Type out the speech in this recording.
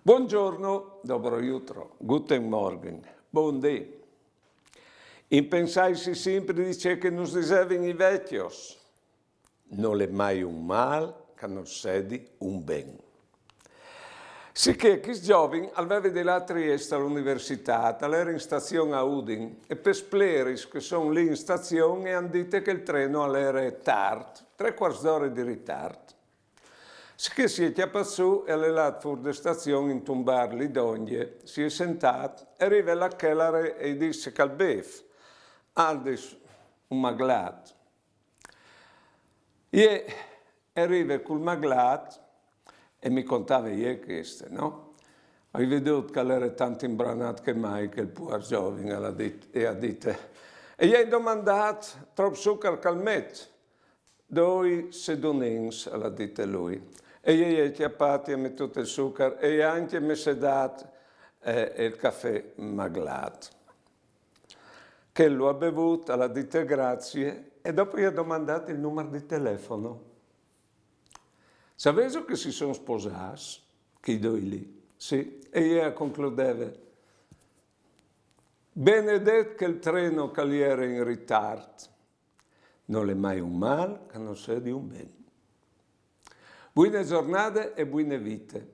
Buongiorno, dobro jutro, guten Morgen, bom dia. Impensai-se sempre dice che nos dicevano i vecchios, non è mai un mal che non sedi un ben. Sicché chi giovani aveva della Trieste all'università, era in stazione a Udin e per spleris che sono lì in stazione hanno detto che il treno era tardi, 3/4 d'ora di ritardo. Sicché si è chiappato su e all'elat fuori da stazione in tumbar lì d'ogni, si è sentato e arriva la kellare e disse che al bef, aldis un maglat. E arriva col maglat e mi contava io questo, no? Hai veduto che era tanto imbranato che mai che il può giovane ha detto. E gli hai domandato, troppo zucchero calmetto? Doi sedonins, l'ha detto lui. E gli hai chiappato e messo il zucchero e anche mi si è dato il caffè maglato. Che lo ha bevuto, l'ha detto grazie e dopo gli ha domandato il numero di telefono. Sapevo che si sono sposati, che due lì, sì, e io concludeva, benedetto che il treno che gli era in ritardo, non è mai un mal che non sia di un bene. Buone giornate e buone vite.